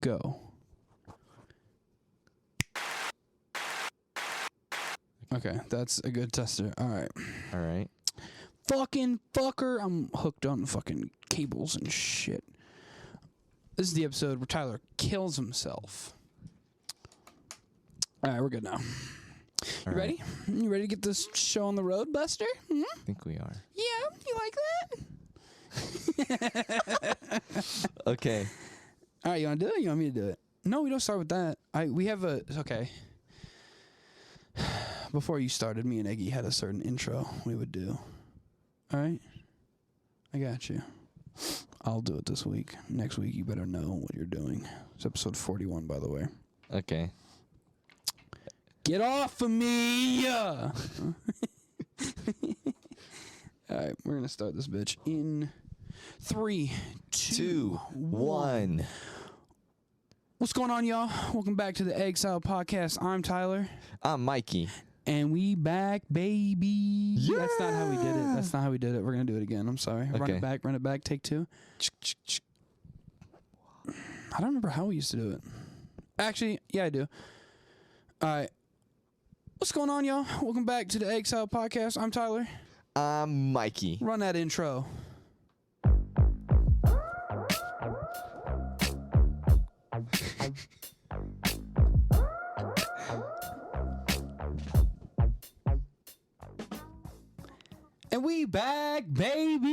Go. Okay, that's a good tester. All right. All right. Fucking fucker. I'm hooked on fucking cables and shit. This is the episode where Tyler kills himself. All right, we're good now. You ready? You ready to get this show on the road, Buster? Hmm? I think we are. Yeah, you like that? Okay. All right, you want to do it? You want me to do it? No, we don't start with that. We have a... Okay. Before you started, me and Eggy had a certain intro we would do. All right? I got you. I'll do it this week. Next week, you better know what you're doing. It's episode 41, by the way. Okay. Get off of me! All right, we're going to start this bitch in 3, 2, 1. What's going on, y'all? Welcome back to the EggSalad podcast. I'm Tyler. I'm Mikey. And we back, baby. Yeah! That's not how we did it. That's not how we did it. We're going to do it again. I'm sorry. Okay. Run it back. Take 2. I don't remember how we used to do it. Actually, yeah, I do. All right. What's going on, y'all? Welcome back to the EggSalad podcast. I'm Tyler. I'm Mikey. Run that intro. And we back, baby.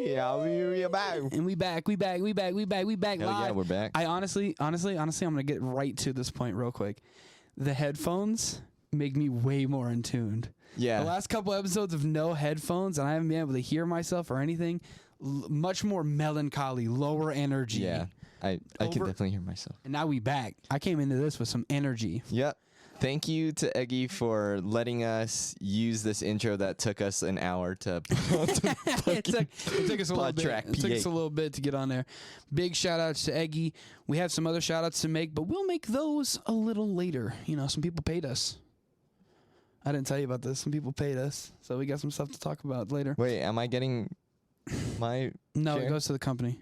Yeah, we're back. And we back Hell live. yeah, we're back. I honestly, I'm gonna get right to this point real quick. The headphones make me way more in tuned. Yeah. The last couple episodes of no headphones, and I haven't been able to hear myself or anything. Much more melancholy, lower energy. Yeah. I can definitely hear myself. And now we back. I came into this with some energy. Yep. Thank you to Eggy for letting us use this intro that took us an hour to it took us a little bit. track It took us a little bit to get on there. Big shout outs to Eggy. We have some other shout outs to make, but we'll make those a little later. You know, some people paid us. I didn't tell you about this. Some people paid us, so we got some stuff to talk about later. Wait, am I getting my No, share? it goes to the company.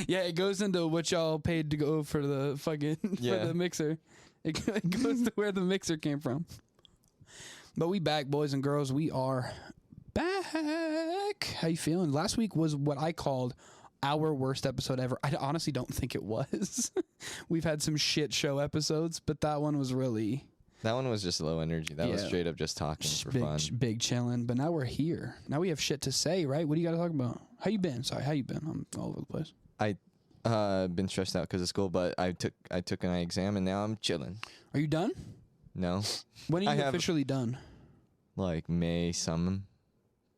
Yeah, it goes into what y'all paid to go for the fucking for the mixer. It goes to where the mixer came from. But we back, boys and girls. We are back. How you feeling? Last week was what I called our worst episode ever. I honestly don't think it was. We've had some shit show episodes, but that one was really... That one was just low energy. That was straight up just talking for fun. Big chilling. But now we're here. Now we have shit to say, right? What do you got to talk about? How you been? Sorry, how you been? I'm all over the place. I been stressed out because of school, but I took an exam and now I'm chilling. Are you done? No. When are you officially done? Like May something.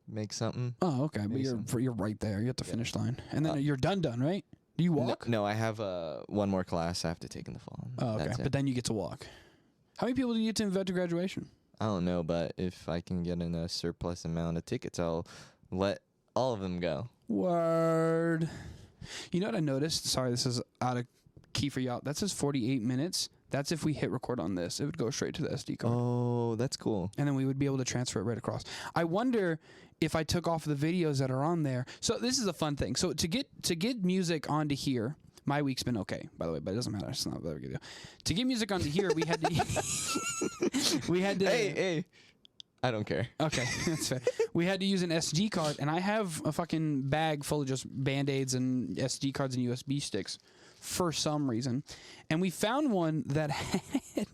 Make something. Oh, okay. But you're right there. You're at the finish line. And then you're done, right? Do you walk? No, I have one more class I have to take in the fall. Oh, okay. But then you get to walk. How many people do you get to invite to graduation? I don't know, but if I can get in a surplus amount of tickets, I'll let all of them go. Word. You know what I noticed? Sorry, this is out of key for y'all. That says 48 minutes. That's if we hit record on this. It would go straight to the SD card. Oh, that's cool. And then we would be able to transfer it right across. I wonder if I took off the videos that are on there. So this is a fun thing. So to get music onto here, my week's been okay, by the way, but it doesn't matter. It's not that big a deal. To get music onto here, we had to... Hey. I don't care. Okay, that's fair. We had to use an SD card, and I have a fucking bag full of just Band-Aids and SD cards and USB sticks for some reason. And we found one that had...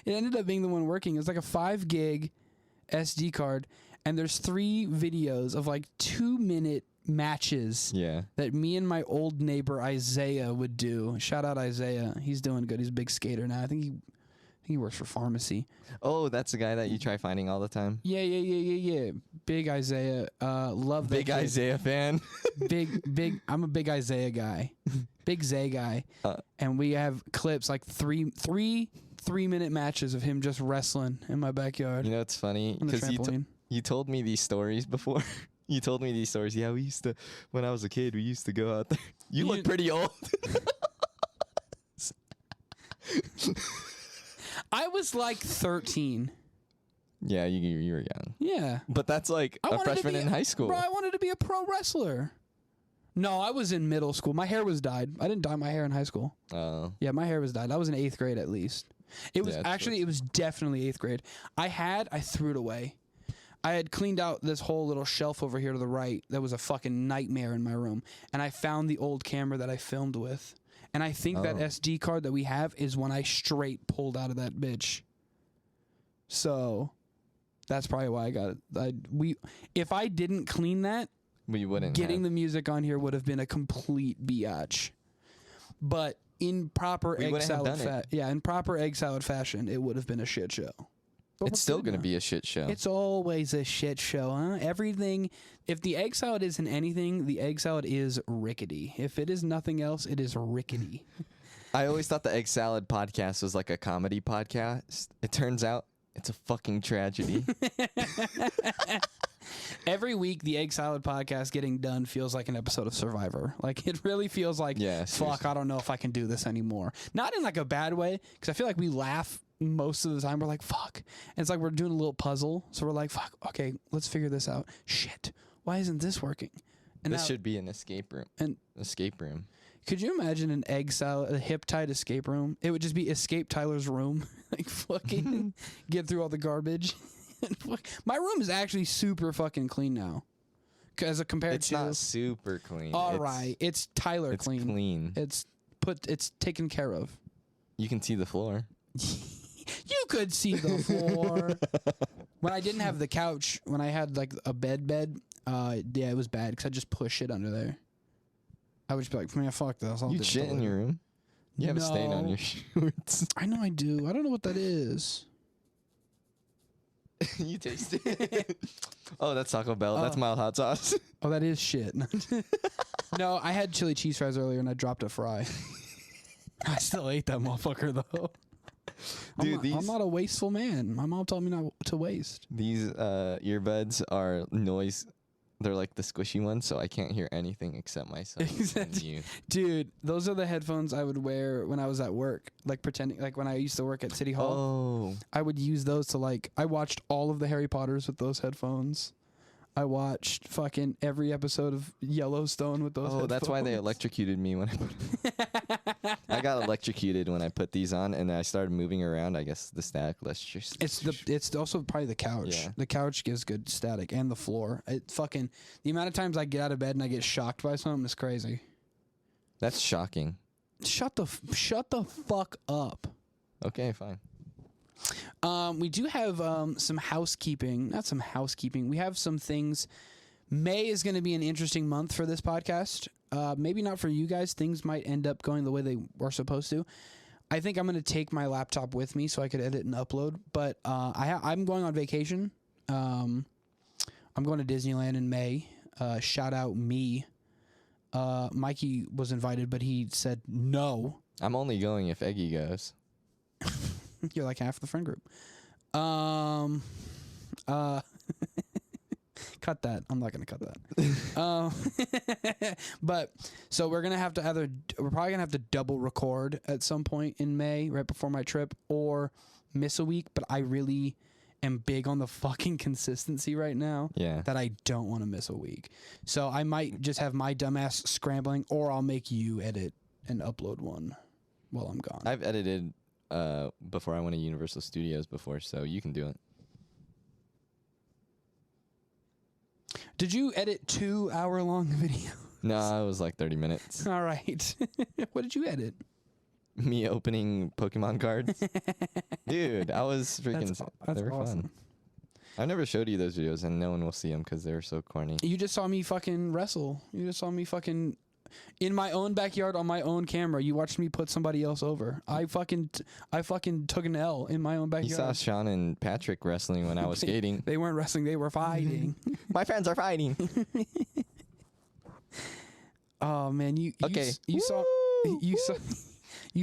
It ended up being the one working. It was like a 5 gig SD card, and there's 3 videos of like 2-minute matches that me and my old neighbor Isaiah would do. Shout out Isaiah. He's doing good. He's a big skater now. I think he works for pharmacy. Oh, that's the guy that you try finding all the time? Yeah. Big Isaiah. Love that Big kid. Isaiah fan. Big. I'm a big Isaiah guy. Big Zay guy. And we have clips like 3-minute matches of him just wrestling in my backyard. You know, it's funny because you told me these stories before. You told me these stories. Yeah, we used to, when I was a kid, we used to go out there. You look pretty old. I was like 13. Yeah, you were young. Yeah. But that's like a freshman in high school. Bro, I wanted to be a pro wrestler. No, I was in middle school. My hair was dyed. I didn't dye my hair in high school. Oh. Yeah, my hair was dyed. I was in 8th grade at least. It was it was definitely 8th grade. I threw it away. I had cleaned out this whole little shelf over here to the right that was a fucking nightmare in my room. And I found the old camera that I filmed with. And I think that SD card that we have is one I straight pulled out of that bitch. So that's probably why I got it. If I didn't clean that, we wouldn't. Getting the music on here would have been a complete biatch. But in proper in proper egg salad fashion, it would have been a shit show. But it's still going to be a shit show. It's always a shit show, huh? Everything. If the egg salad isn't anything, the egg salad is rickety. If it is nothing else, it is rickety. I always thought the Egg Salad podcast was like a comedy podcast. It turns out it's a fucking tragedy. Every week, the Egg Salad podcast getting done feels like an episode of Survivor. Like, it really feels like, fuck, I don't know if I can do this anymore. Not in like a bad way, because I feel like we laugh most of the time. We're like, fuck. And it's like we're doing a little puzzle. So we're like, fuck, okay, let's figure this out. Shit, why isn't this working? And this should be an escape room. Escape room. Could you imagine an egg salad, a hip-tied escape room? It would just be Escape Tyler's room. Like, fucking get through all the garbage. My room is actually super fucking clean now. It's not super clean. All right, it's Tyler clean. It's clean. It's taken care of. You can see the floor. You could see the floor. When I didn't have the couch, when I had like a bed, it was bad because I just push shit under there. I would just be like, man, fuck this. You shit in your room? You have a stain on your shorts. I know I do. I don't know what that is. You taste it. Oh, that's Taco Bell. That's mild hot sauce. Oh, that is shit. No, I had chili cheese fries earlier and I dropped a fry. I still ate that motherfucker though. Dude, I'm not a wasteful man. My mom told me not to waste. These earbuds are noise. They're like the squishy ones, so I can't hear anything except myself and you. Dude, those are the headphones I would wear when I was at work, like pretending, like when I used to work at City Hall. Oh. I would use those to like. I watched all of the Harry Potters with those headphones. I watched fucking every episode of Yellowstone with those headphones. Oh, that's why they electrocuted me when I put I got electrocuted when I put these on, and I started moving around. I guess the static. It's also probably the couch. Yeah. The couch gives good static, and the floor. The amount of times I get out of bed and I get shocked by something is crazy. That's shocking. Shut the fuck up. Okay, fine. We do have some housekeeping. Not some housekeeping. We have some things. May is going to be an interesting month for this podcast. Maybe not for you guys. Things might end up going the way they were supposed to. I think I'm going to take my laptop with me so I could edit and upload. But I'm going on vacation. I'm going to Disneyland in May. Shout out me. Mikey was invited, but he said no. I'm only going if Eggy goes. You're like half the friend group. Cut that. I'm not gonna cut that. But so we're probably gonna have to double record at some point in May, right before my trip, or miss a week. But I really am big on the fucking consistency right now. Yeah. That I don't want to miss a week. So I might just have my dumbass scrambling, or I'll make you edit and upload one while I'm gone. I've edited before I went to Universal Studios before, so you can do it. Did you edit 2-hour-long video? No, it was like 30 minutes. All right. What did you edit? Me opening Pokemon cards. Dude, I was freaking... They were awesome. Fun. I've never showed you those videos, and no one will see them because they were so corny. You just saw me fucking wrestle. You just saw me fucking... In my own backyard on my own camera, you watched me put somebody else over. I fucking took an L in my own backyard. You saw Sean and Patrick wrestling when I was skating. They weren't wrestling, they were fighting. My friends are fighting. Oh man, you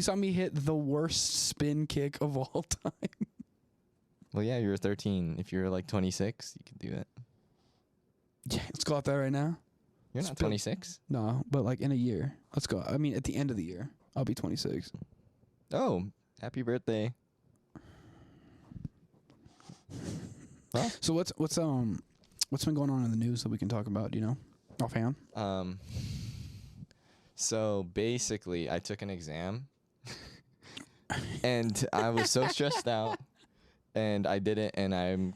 saw me hit the worst spin kick of all time. Well, yeah, you were 13. If you're like 26, you could do it. Yeah, let's go out there right now. You're not 26? No, but like in a year. Let's go. I mean, at the end of the year, I'll be 26. Oh, happy birthday. Huh? So what's been going on in the news that we can talk about? Do you know, offhand? So basically, I took an exam, and I was so stressed out, and I did it, and I'm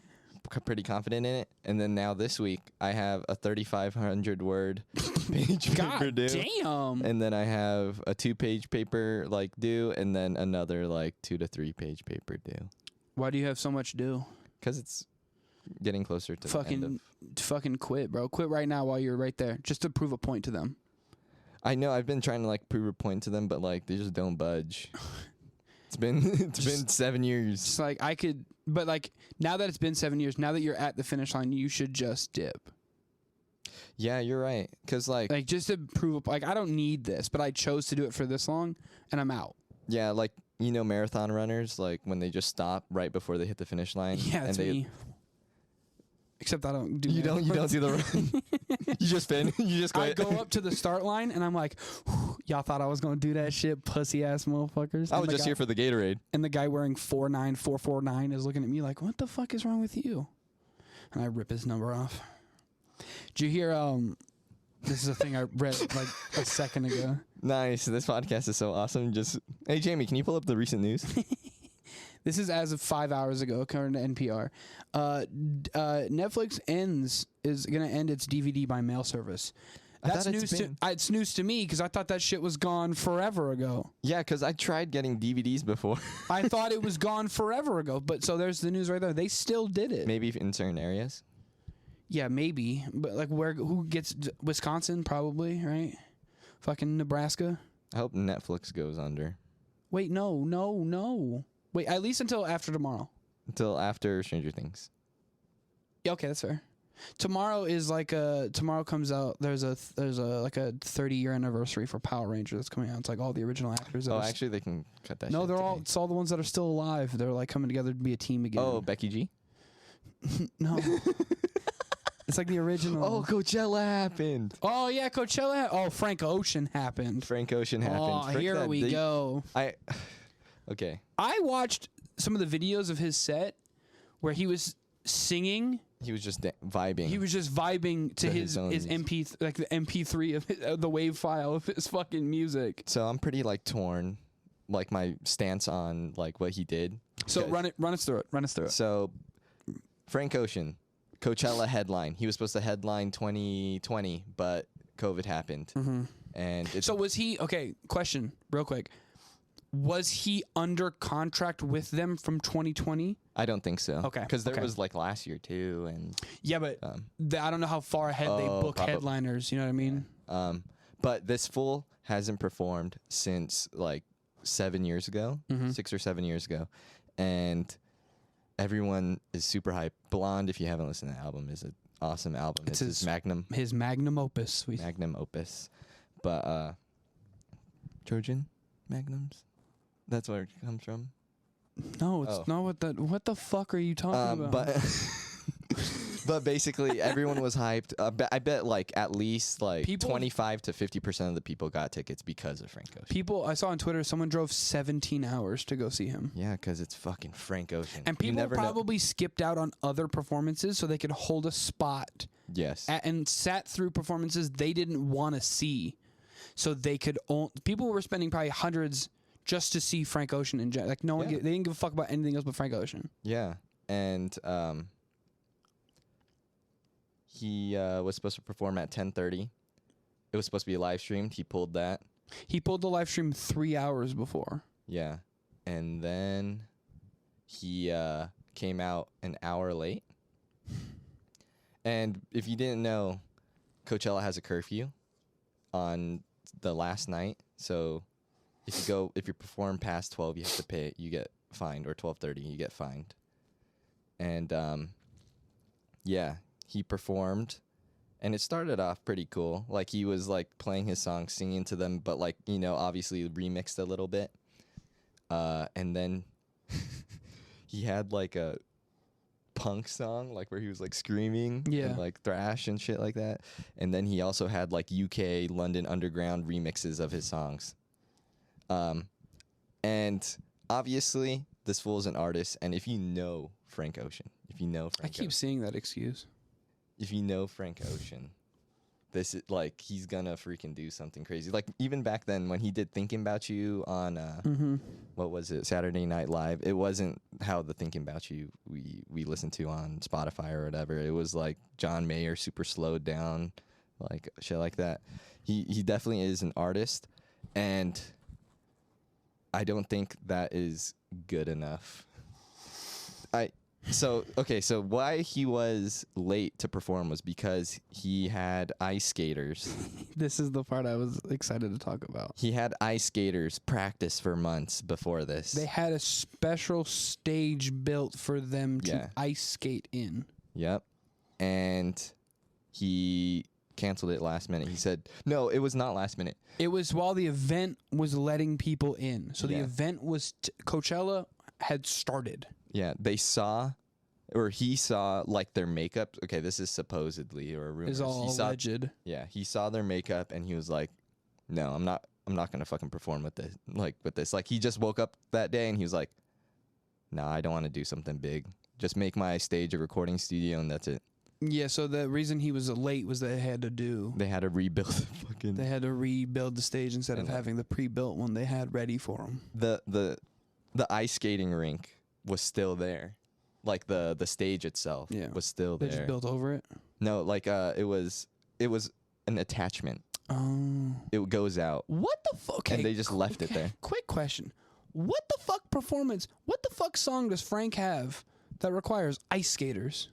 pretty confident in it. And then now this week, I have a 3,500 word page paper due. Damn. And then I have a 2-page paper like due, and then another like 2 to 3 page paper due. Why do you have so much due? Because it's getting closer to the end of... Fucking quit, bro. Quit right now while you're right there, just to prove a point to them. I know I've been trying to like prove a point to them, but like they just don't budge. It's been 7 years. It's like I could, but like now that it's been 7 years, now that you're at the finish line, you should just dip. Yeah, you're right. Cause like just to prove, like I don't need this, but I chose to do it for this long, and I'm out. Yeah, like you know, marathon runners, like when they just stop right before they hit the finish line. Yeah, that's me. Except I don't do. You don't do the run. You just fin. You just go. I go up to the start line and I'm like, y'all thought I was gonna do that shit, pussy ass motherfuckers. I was just here for the Gatorade. And the guy wearing 49449 is looking at me like, what the fuck is wrong with you? And I rip his number off. Did you hear? This is a thing I read like a second ago. Nice. This podcast is so awesome. Hey Jamie, can you pull up the recent news? This is as of 5 hours ago, according to NPR. Netflix is going to end its DVD by mail service. That's news it's news to me because I thought that shit was gone forever ago. Yeah, because I tried getting DVDs before. I thought it was gone forever ago, but so there's the news right there. They still did it. Maybe in certain areas. Yeah, maybe, but like who gets Wisconsin? Probably, right? Fucking Nebraska. I hope Netflix goes under. Wait, no. Wait, at least until after tomorrow. Until after Stranger Things. Yeah, okay, that's fair. Tomorrow is like tomorrow comes out. There's a like a 30-year anniversary for Power Rangers that's coming out. It's like all the original actors. Oh, actually, they can cut that. No, shit it's all the ones that are still alive. They're like coming together to be a team again. Oh, Becky G. No. It's like the original. Oh, Coachella happened. Oh yeah, Coachella. Oh, Frank Ocean happened. Oh, here we go. Okay. I watched some of the videos of his set where he was singing. He was just vibing. He was just vibing to his MP, like the MP3 of the WAV file of his fucking music. So I'm pretty like torn, like my stance on like what he did. So run us through it. So Frank Ocean, Coachella headline. He was supposed to headline 2020, but COVID happened. Mm-hmm. And so was he? Okay, question, real quick. Was he under contract with them from 2020? I don't think so. Okay. Because there was like last year too, and yeah, but I don't know how far ahead they book headliners. You know what I mean? Yeah. But this fool hasn't performed since like 7 years ago, 6 or 7 years ago, and everyone is super hyped. Blonde, if you haven't listened to the album, is an awesome album. It's his magnum opus. Magnum opus, but Trojan magnums. That's where it comes from. No, it's not what the fuck are you talking about? But basically, everyone was hyped. I bet like at least like 25 to 50% of the people got tickets because of Frank Ocean. I saw on Twitter, someone drove 17 hours to go see him. Yeah, because it's fucking Frank Ocean. And people probably skipped out on other performances so they could hold a spot. Yes. And sat through performances they didn't want to see. So they could people were spending probably hundreds just to see Frank Ocean in like no one they didn't give a fuck about anything else but Frank Ocean. Yeah. And he was supposed to perform at 10:30. It was supposed to be live streamed. He pulled that. He pulled the live stream 3 hours before. Yeah. And then he came out an hour late. And if you didn't know, Coachella has a curfew on the last night. So if you perform past 12, you have to pay. You get fined, or 12:30, you get fined. And yeah, he performed, and it started off pretty cool. Like he was like playing his songs, singing to them, but like obviously remixed a little bit. And then he had like a punk song, like where he was like screaming, and like thrash and shit like that. And then he also had like UK London Underground remixes of his songs. And obviously this fool's an artist, and if you know Frank Ocean. If you know Frank I keep seeing that excuse. If you know Frank Ocean, this is like he's gonna freaking do something crazy. Like even back then when he did Thinking About You on what was it, Saturday Night Live, it wasn't how the Thinking About You we listened to on Spotify or whatever. It was like John Mayer super slowed down, like shit like that. He definitely is an artist, and I don't think that is good enough. So why he was late to perform was because he had ice skaters. This is the part I was excited to talk about. He had ice skaters practice for months before this. They had a special stage built for them to ice skate in. Yep. And he canceled it last minute. He said, no, it was not last minute. It was while the event was letting people in. So the event was, Coachella had started. Yeah, he saw like their makeup. Okay, this is supposedly or rumors. Is all alleged. Yeah, he saw their makeup and he was like, "No, I'm not gonna fucking perform with this." Like he just woke up that day and he was like, "Nah, I don't want to do something big. Just make my stage a recording studio and that's it." Yeah, so the reason he was late was they had to rebuild the fucking. They had to rebuild the stage instead of having the pre-built one they had ready for them. The ice skating rink was still there. Like the stage itself was still there. They just built over it? No, like it was an attachment. Oh. It goes out. What the fuck? Okay, and they just left it there. Quick question. What the fuck song does Frank have that requires ice skaters?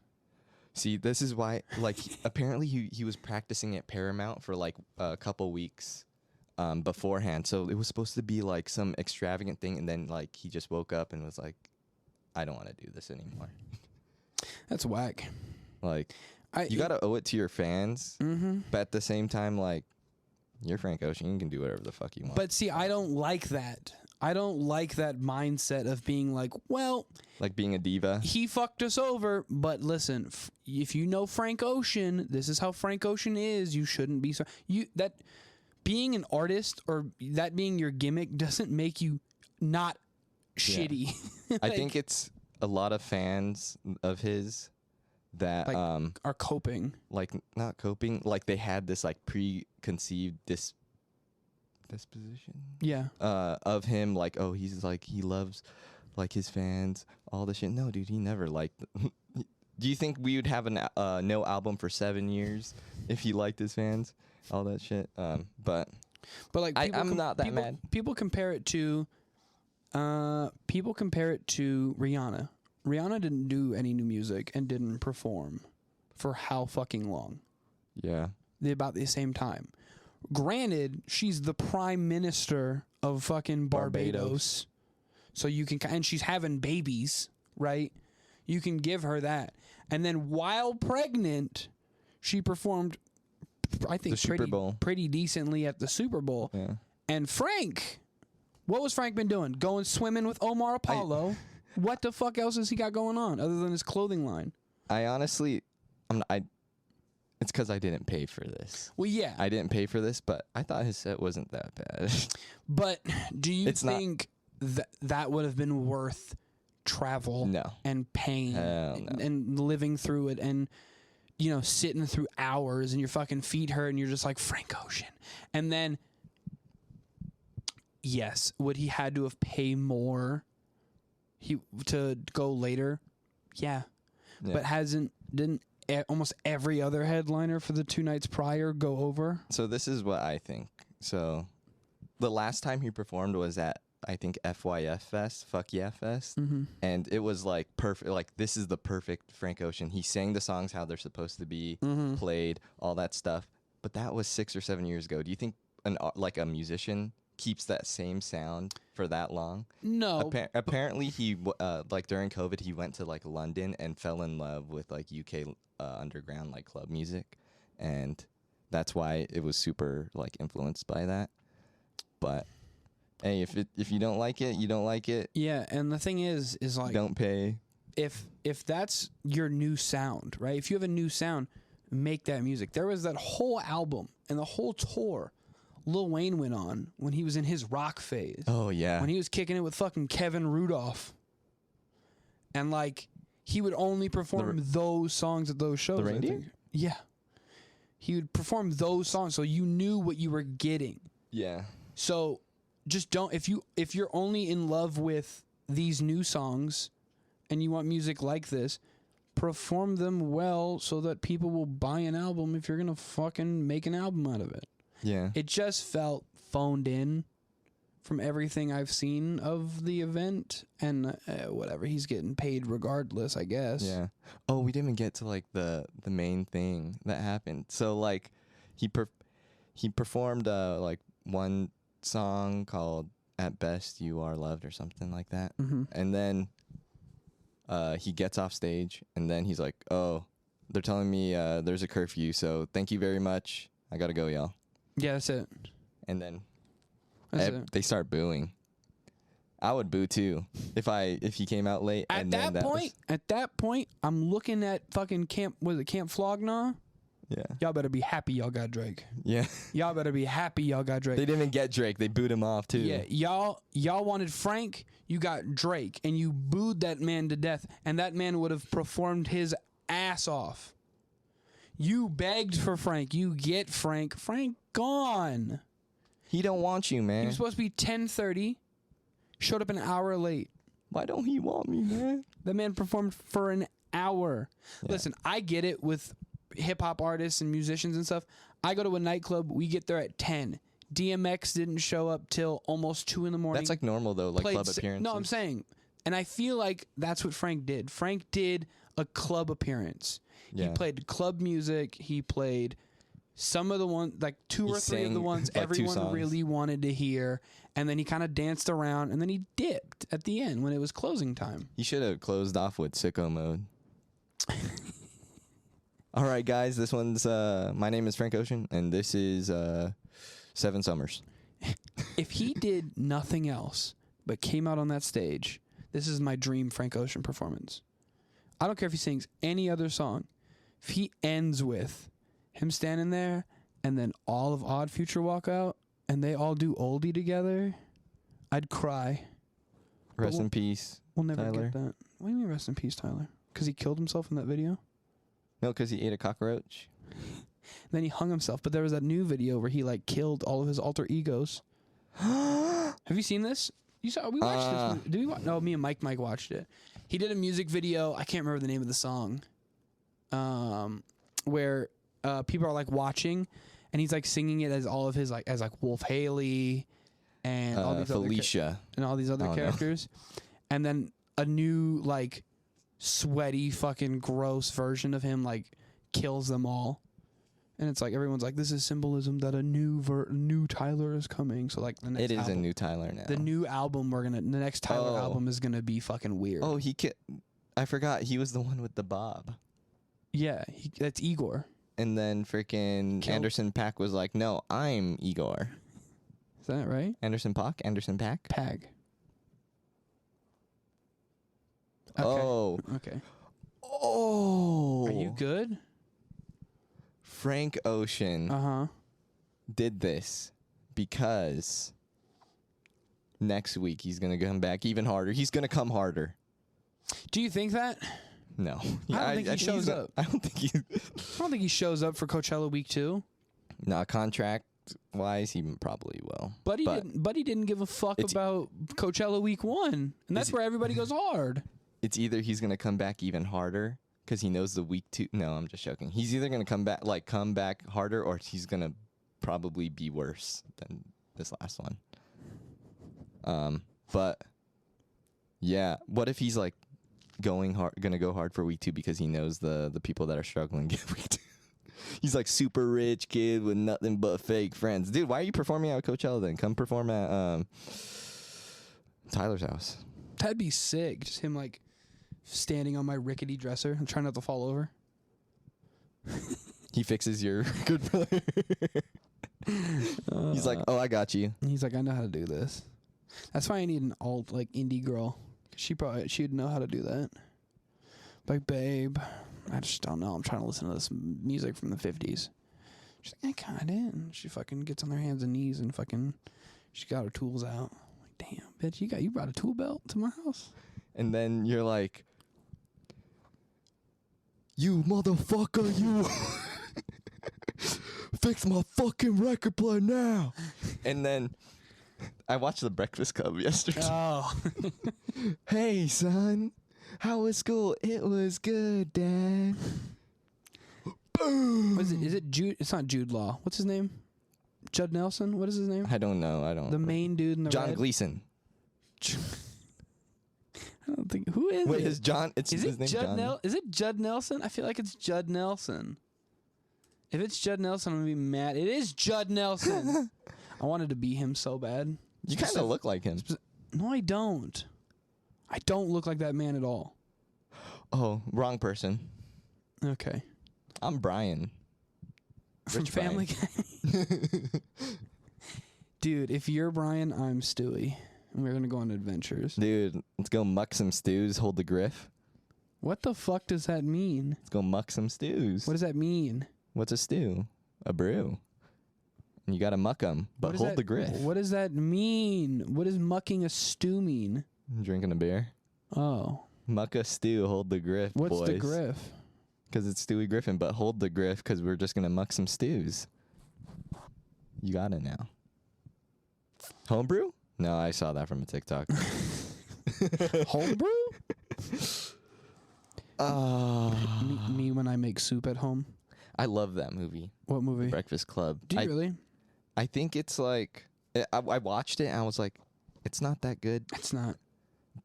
See, this is why, like, apparently he was practicing at Paramount for like a couple weeks beforehand. So it was supposed to be like some extravagant thing, and then like he just woke up and was like, I don't want to do this anymore. That's whack. Like, you got to owe it to your fans, but at the same time, like, you're Frank Ocean. You can do whatever the fuck you want. But see, I don't like that. I don't like that mindset of being like, well... Like being a diva? He fucked us over, but listen, if you know Frank Ocean, this is how Frank Ocean is. You shouldn't be so... Being an artist or that being your gimmick doesn't make you not shitty. Like, I think it's a lot of fans of his that like, are coping. Like, not coping. Like, they had this, like, preconceived disposition. Yeah. Of him, like, oh, he's, like, he loves, like, his fans, all the shit. No, dude, he never liked... Do you think we would have a no album for 7 years if he liked his fans? All that shit. But like, I'm not that mad. People compare it to... Rihanna. Rihanna didn't do any new music and didn't perform for how fucking long? Yeah. About the same time. Granted, she's the prime minister of fucking Barbados. So you can, and she's having babies, right? You can give her that. And then while pregnant, she performed, I think, pretty decently at the Super Bowl. Yeah. And Frank, what was Frank been doing? Going swimming with Omar Apollo. What the fuck else has he got going on other than his clothing line? I honestly, it's because I didn't pay for this. Well, yeah. I didn't pay for this, but I thought his set wasn't that bad. But do you think that would have been worth travel and pain and living through it and, you know, sitting through hours and your fucking feet hurt and you're just like, Frank Ocean. And then, yes, would he had to have paid more to go later? Yeah. But didn't almost every other headliner for the 2 nights prior go over? So this is what I think. So the last time he performed was at, I think, FYF Fest, Fuck Yeah Fest. And it was like perfect. Like, this is the perfect Frank Ocean. He sang the songs how they're supposed to be played, all that stuff. But that was 6 or 7 years ago. Do you think a musician keeps that same sound for that long? No. Apparently he like during COVID he went to like London and fell in love with like UK underground like club music, and that's why it was super like influenced by that. But hey, if you don't like it, you don't like it. Yeah, and the thing is like, don't pay. If that's your new sound, right? If you have a new sound, make that music. There was that whole album and the whole tour Lil Wayne went on when he was in his rock phase. Oh, yeah. When he was kicking it with fucking Kevin Rudolph. And, like, he would only perform those songs at those shows. The reindeer? I think. Yeah. He would perform those songs so you knew what you were getting. Yeah. So just don't, if you're only in love with these new songs and you want music like this, perform them well so that people will buy an album if you're going to fucking make an album out of it. Yeah. It just felt phoned in from everything I've seen of the event, and whatever, he's getting paid regardless, I guess. Yeah. Oh, we didn't even get to like the main thing that happened. So like he performed like one song called "At Best You Are Loved" or something like that. Mm-hmm. And then he gets off stage, and then he's like, "Oh, they're telling me there's a curfew, so thank you very much. I gotta go, y'all." Yeah, that's it. And then That's they start booing. I would boo too if he came out late. At that point, I'm looking at fucking Camp Flognaw? Yeah. Y'all better be happy y'all got Drake. Yeah. Y'all better be happy y'all got Drake. They didn't even get Drake. They booed him off too. Yeah, y'all wanted Frank, you got Drake, and you booed that man to death, and that man would have performed his ass off. You begged for Frank. You get Frank. Frank gone. He don't want you, man. He was supposed to be 10:30. Showed up an hour late. Why don't he want me, man? That man performed for an hour. Yeah. Listen, I get it with hip-hop artists and musicians and stuff. I go to a nightclub. We get there at 10. DMX didn't show up till almost 2 in the morning. That's like normal, though, like club appearances. No, I'm saying. And I feel like that's what Frank did. Frank did a club appearance. Yeah. He played club music. He played some of the ones, like 2 or 3 of the ones like everyone really wanted to hear. And then he kind of danced around, and then he dipped at the end when it was closing time. He should have closed off with Sicko Mode. All right, guys, this one's, my name is Frank Ocean, and this is 7 Summers. If he did nothing else but came out on that stage, this is my dream Frank Ocean performance. I don't care if he sings any other song. If he ends with him standing there and then all of Odd Future walk out and they all do oldie together, I'd cry. Rest in peace, We'll never Tyler. get that. What do you mean rest in peace, Tyler? Because he killed himself in that video? No, because he ate a cockroach. Then he hung himself. But there was that new video where he like killed all of his alter egos. Have you seen this? You saw? We watched this. Did we watch? No, me and Mike watched it. He did a music video. I can't remember the name of the song. Where people are like watching, and he's like singing it as all of his like Wolf Haley and all these Felicia and all these other characters, and then a new like sweaty fucking gross version of him like kills them all. And it's like everyone's like, this is symbolism that a new Tyler is coming. So like the next a new Tyler now. The new album the next Tyler album is gonna be fucking weird. Oh, I forgot he was the one with the bob. Yeah, that's Igor. And then freaking Anderson .Paak was like, no, I'm Igor. Is that right? Anderson .Paak? Anderson .Paak? Pag. Okay. Oh. Okay. Oh. Are you good? Frank Ocean did this because next week he's going to come back even harder. He's going to come harder. Do you think that? No. I don't think he shows up. I don't think he shows up for Coachella week 2. Nah, contract-wise, he probably will. Buddy didn't give a fuck about Coachella week 1. And that's where everybody goes hard. It's either he's going to come back even harder because he knows the week 2. No, I'm just joking. He's either going to come back harder, or he's going to probably be worse than this last one. But yeah, what if he's like going to go hard for week 2 because he knows the people that are struggling get week 2. He's like super rich kid with nothing but fake friends. Dude, why are you performing at Coachella then? Come perform at Tyler's house. That'd be sick. Just him like standing on my rickety dresser and trying not to fall over. He fixes your good player. He's like, oh, I got you. He's like, I know how to do this. That's why I need an alt like indie girl. She'd know how to do that. Like, babe, I just don't know. I'm trying to listen to this music from the 50s. She's like, I kinda did. And she fucking gets on her hands and knees and fucking she got her tools out. I'm like, damn, bitch, you brought a tool belt to my house. And then you're like, You motherfucker, you. Fix my fucking record player now. And then I watched The Breakfast Club yesterday. Oh. Hey, son. How was school? It was good, Dad. Boom. What is it? Is it Jude? It's not Jude Law. What's his name? Judd Nelson? What is his name? I don't know. The main dude in the John red? Gleason. I don't think. Who is Wait, it? is John? It's Is his it name. John. Is it Judd Nelson? I feel like it's Judd Nelson. If it's Judd Nelson, I'm gonna be mad. It is Judd Nelson. I wanted to be him so bad. You kind of look like him. No, I don't. I don't look like that man at all. Oh, wrong person. Okay. I'm Brian. From Rich Family Guy. Dude, if you're Brian, I'm Stewie. And we're gonna go on adventures. Dude, let's go muck some stews. Hold the griff. What the fuck does that mean? Let's go muck some stews. What does that mean? What's a stew? A brew. And you gotta muck them, but hold the griff. What does that mean? What does mucking a stew mean? Drinking a beer. Oh. Muck a stew, hold the griff, What's boys. the griff? Because it's Stewie Griffin, but hold the griff because we're just gonna muck some stews. You got it now. Homebrew? No, I saw that from a TikTok. Homebrew? Me when I make soup at home. I love that movie. What movie? Breakfast Club. Do you really? I think it's like I watched it and I was like, it's not that good, It's not.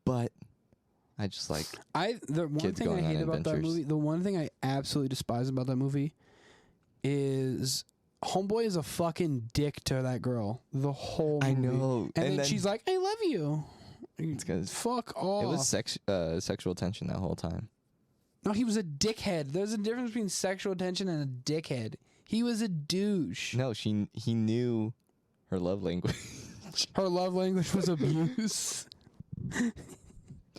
but I just like The one kids thing I going on hate about that adventures. movie, the one thing I absolutely despise about that movie is Homeboy is a fucking dick to that girl the whole movie. I know. And then she's like, I love you. It's 'cause Fuck off. it was sexual tension that whole time. No, he was a dickhead. There's a difference between sexual tension and a dickhead. He was a douche. No, he knew her love language. Her love language was abuse.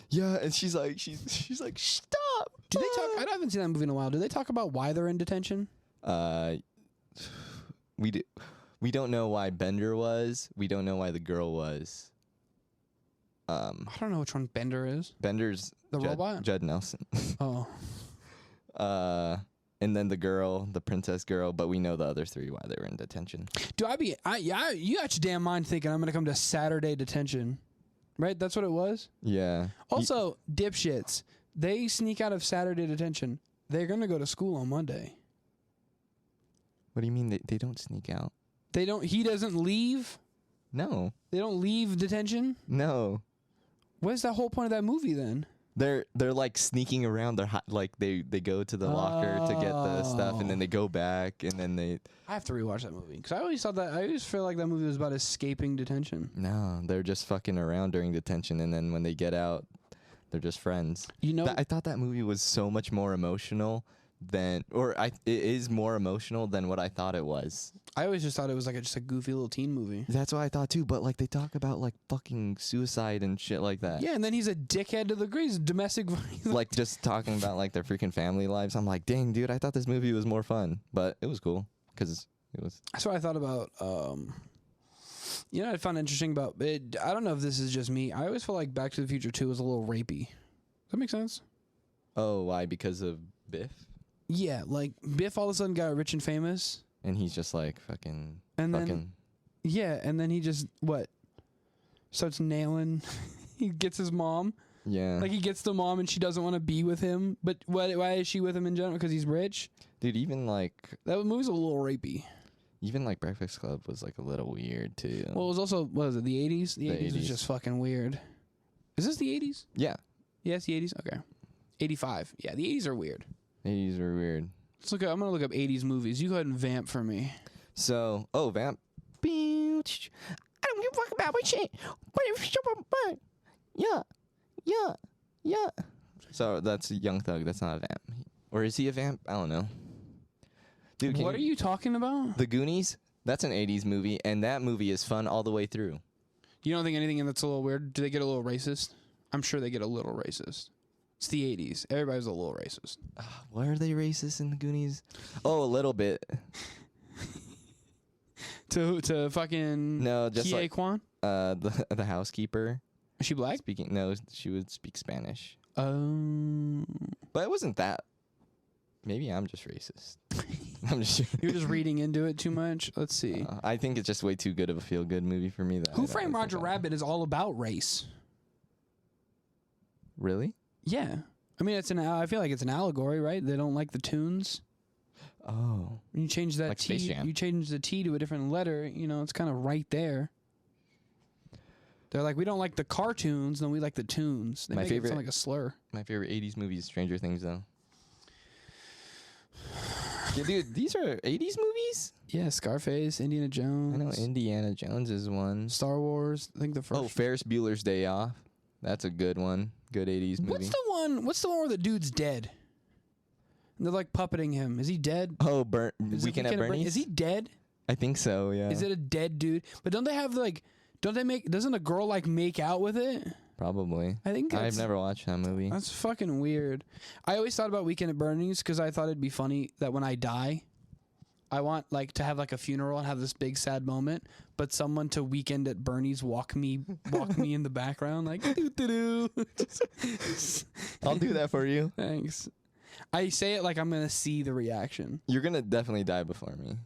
Yeah, and she's like, stop. Do they talk? I haven't seen that movie in a while. Do they talk about why they're in detention? We don't know why Bender was. We don't know why the girl was. I don't know which one Bender is. Bender's The robot? Judd Nelson. Oh. And then the girl, the princess girl, but we know the other three why they were in detention. You got your damn mind thinking I'm going to come to Saturday detention. Right? That's what it was? Yeah. Also, dipshits. They sneak out of Saturday detention. They're going to go to school on Monday. What do you mean they don't sneak out? He doesn't leave? No. They don't leave detention? No. What is the whole point of that movie then? They're like sneaking around. They're like they go to the locker to get the stuff, and then they go back, and then they. I have to rewatch that movie because I always feel like that movie was about escaping detention. No, they're just fucking around during detention, and then when they get out, they're just friends. You know, I thought that movie was so much more emotional it is more emotional than what I thought it was. I always just thought it was like just a goofy little teen movie. That's what I thought too. But like they talk about like fucking suicide and shit like that. Yeah, and then he's a dickhead to the degree. He's domestic. Like just talking about like their freaking family lives. I'm like, dang, dude, I thought this movie was more fun, but it was cool because it was. That's what I thought about. You know, what I found interesting about it. I don't know if this is just me. I always feel like Back to the Future 2 was a little rapey. Does that make sense? Oh, why? Because of Biff? Yeah, like Biff all of a sudden got rich and famous. And he's just like fucking. And then, yeah, and then he just, starts nailing. He gets his mom. Yeah. Like he gets the mom and she doesn't want to be with him. But why is she with him in general? Because he's rich? Dude, even like. That movie's a little rapey. Even like Breakfast Club was like a little weird too. Well, it was also, what was it, the 80s? The 80s was just fucking weird. Is this the 80s? Yeah. Yes, the 80s? Okay. 85. Yeah, the 80s are weird. 80s were weird. I'm going to look up 80s movies. You go ahead and vamp for me. So, vamp. I don't give a fuck about my shit. Yeah. So that's a Young Thug. That's not a vamp. Or is he a vamp? I don't know. Dude, what are you talking about? The Goonies? That's an 80s movie, and that movie is fun all the way through. You don't think anything in that's a little weird? Do they get a little racist? I'm sure they get a little racist. It's the 80s. Everybody's a little racist. Why are they racist in the Goonies? Oh, a little bit. to fucking no, just Kie like Kwan? The housekeeper. Is she black? No, she would speak Spanish. But it wasn't that Maybe I'm just racist. I'm just. You're just reading into it too much. Let's see. I think it's just way too good of a feel-good movie for me. Who Framed Roger Rabbit is all about race. Really? Yeah. I mean, I feel like it's an allegory, right? They don't like the tunes. Oh. You change that like T. Space Jam. You change the T to a different letter. You know, it's kind of right there. They're like, we don't like the cartoons, no, we like the tunes. They make it sound like a slur. My favorite 80s movie is Stranger Things, though. Yeah, dude, these are 80s movies? Yeah, Scarface, Indiana Jones. I know Indiana Jones is one. Star Wars, I think the first. Oh, Ferris Bueller's Day Off. That's a good one. Good 80s movie. What's the one where the dude's dead? And they're like puppeting him. Is he dead? Oh, Weekend at Bernie's? Is he dead? I think so, yeah. Is it a dead dude? But don't they have doesn't a girl like make out with it? Probably. I think I've never watched that movie. That's fucking weird. I always thought about Weekend at Bernie's because I thought it'd be funny that when I die, I want like to have like a funeral and have this big sad moment, but someone to Weekend at Bernie's walk me in the background like doo doo doo. I'll do that for you. Thanks. I say it like I'm gonna see the reaction. You're gonna definitely die before me.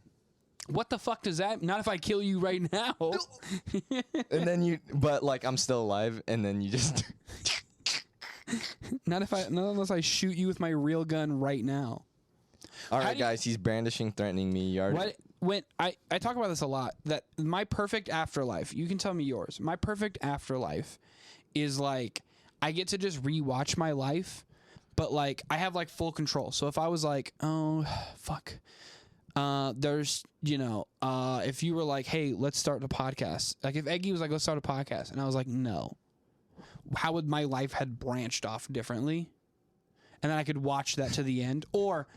What the fuck does that? Not if I kill you right now. And then but like I'm still alive, and then you just. Not unless I shoot you with my real gun right now. All right, guys, he's brandishing, threatening me. When I talk about this a lot, that my perfect afterlife, you can tell me yours. My perfect afterlife is like I get to just rewatch my life, but like I have like full control. So if I was like, oh fuck, there's if you were like, hey, let's start a podcast. Like if Eggy was like, let's start a podcast, and I was like, no, how would my life had branched off differently? And then I could watch that to the end, or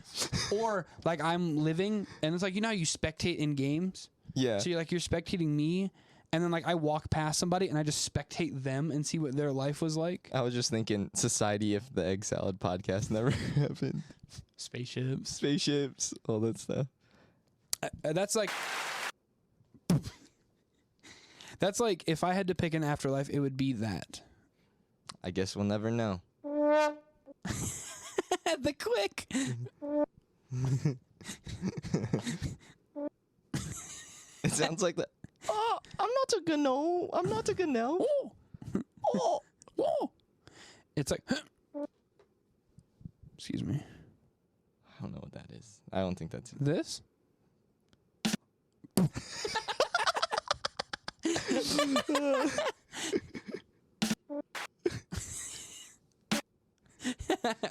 like I'm living, and it's like how you spectate in games. Yeah. So you're spectating me, and then like I walk past somebody and I just spectate them and see what their life was like. I was just thinking, society if the Egg Salad podcast never happened. Spaceships, all that stuff. That's like if I had to pick an afterlife, it would be that. I guess we'll never know. The quick. It sounds like that. Oh, I'm not gonna know. Oh. Oh. It's like. Excuse me. I don't know what that is. I don't think that's it. This.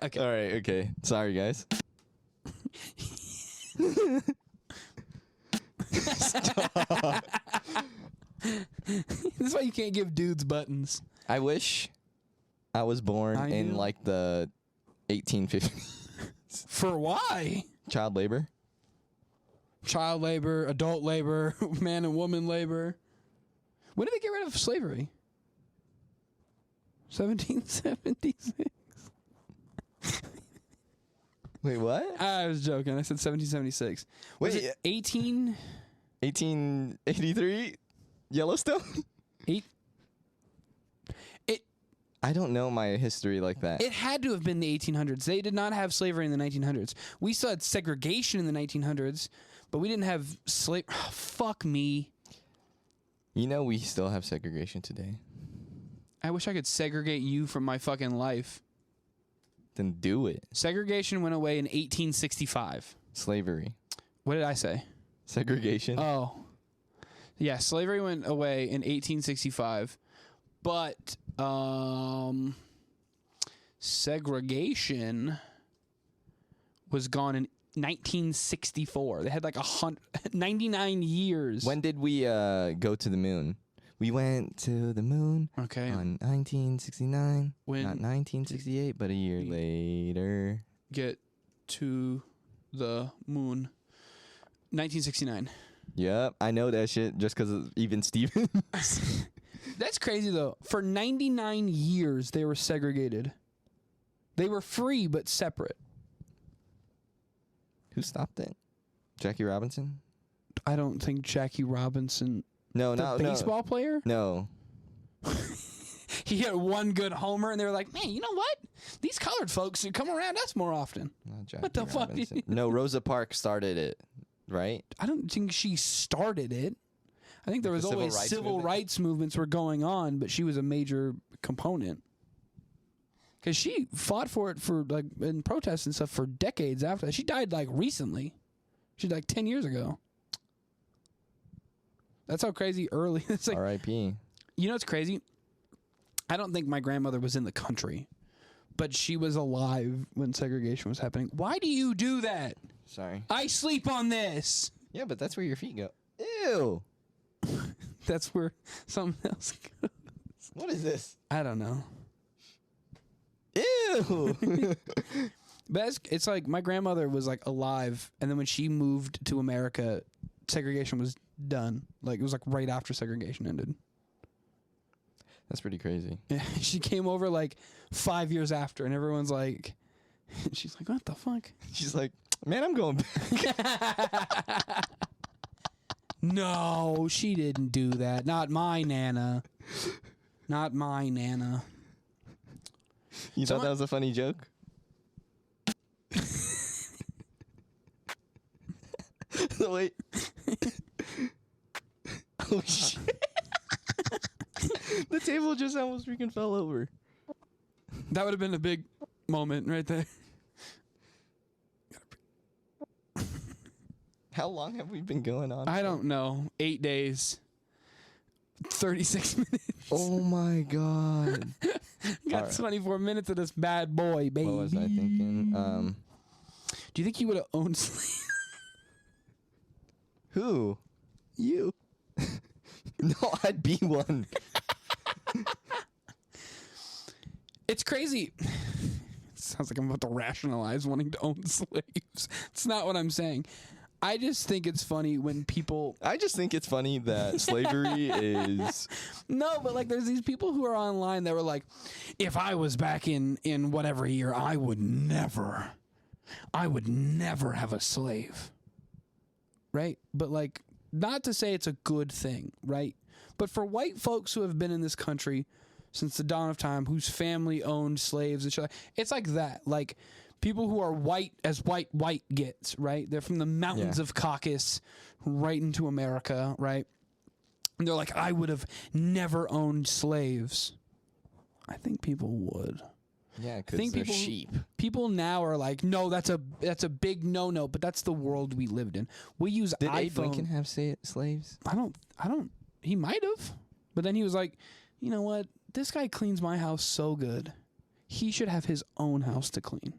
Okay. All right. Okay. Sorry, guys. Stop. This is why you can't give dudes buttons. I wish I was born in like the 1850s. For why? Child labor. Child labor, adult labor, man and woman labor. When did they get rid of slavery? 1776. Wait, what? I was joking. I said 1776. Was Wait, it 1883? Yellowstone? I don't know my history like that. It had to have been the 1800s. They did not have slavery in the 1900s. We still had segregation in the 1900s, but we didn't have slave. Oh, fuck me. We still have segregation today. I wish I could segregate you from my fucking life. Then do it. Segregation went away in 1865. Slavery. What did I say? Segregation. Oh. Yeah, slavery went away in 1865. But segregation was gone in 1964. They had like 99 years. When did we go to the moon? We went to the moon on 1969. Not 1968, but a year later. Get to the moon. 1969. Yep, I know that shit just because of even Steven. That's crazy, though. For 99 years, they were segregated. They were free, but separate. Who stopped it? Jackie Robinson? I don't think Jackie Robinson... No, the no, baseball player? No. he hit one good homer, and they were like, man, you know what? These colored folks should come around us more often. What the fuck? No, Rosa Parks started it, right? I don't think she started it. I think there was always civil rights movements were going on, but she was a major component. Because she fought for it for like in protests and stuff for decades after that. She died like recently. She died like 10 years ago. That's how crazy early. It's like R.I.P. You know what's crazy? I don't think my grandmother was in the country, but she was alive when segregation was happening. Why do you do that? Sorry. I sleep on this. Yeah, but that's where your feet go. Ew. That's where something else goes. What is this? I don't know. Ew. But it's like my grandmother was like alive, and then when she moved to America, segregation was done. Like it was like right after segregation ended. That's pretty crazy. Yeah, she came over like 5 years after, and everyone's like, she's like, what the fuck? She's like, man, I'm going back. No, she didn't do that. Not my Nana. Not my Nana. You thought that was a funny joke? Wait. Oh, shit. The table just almost freaking fell over. That would have been a big moment right there. How long have we been going on? I don't know. 8 days. 36 minutes. Oh, my God. Got right. 24 minutes of this bad boy, baby. What was I thinking? Do you think you would have owned slaves? Who? You. No, I'd be one. It's crazy. It sounds like I'm about to rationalize wanting to own slaves. It's not what I'm saying. I just think it's funny when people... I just think it's funny that slavery is... No, but like there's these people who are online that were like, if I was back in whatever year, I would never have a slave. Right? But like, not to say it's a good thing, right? But for white folks who have been in this country since the dawn of time, whose family owned slaves and shit, it's like that. Like... People who are white as white gets, right? They're from the mountains of Caucasus right into America, right? And they're like, I would have never owned slaves. I think people would. Yeah, because they're sheep. People now are like, no, that's a big no-no, but that's the world we lived in. We use Did iPhone. Abe Lincoln have slaves? I don't. He might have. But then he was like, you know what? This guy cleans my house so good. He should have his own house to clean.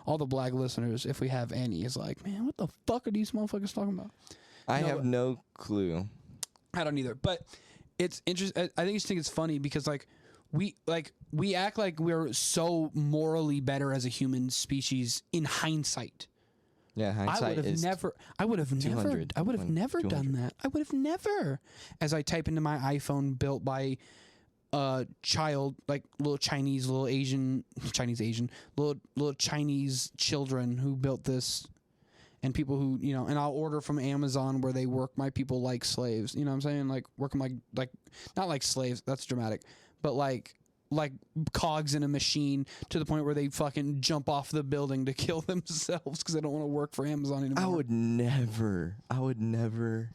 All the black listeners, if we have any, is like, man, what the fuck are these motherfuckers talking about? I have no clue. I don't either. But it's interesting. I think it's funny because we act like we're so morally better as a human species in hindsight. Yeah, hindsight I would have never done that. I would have never. As I type into my iPhone built by child, like little Chinese children who built this, and people who, you know, and I'll order from Amazon where they work my people like slaves, you know what I'm saying? Like work them like not like slaves, that's dramatic, but like cogs in a machine to the point where they fucking jump off the building to kill themselves because they don't want to work for Amazon anymore. I would never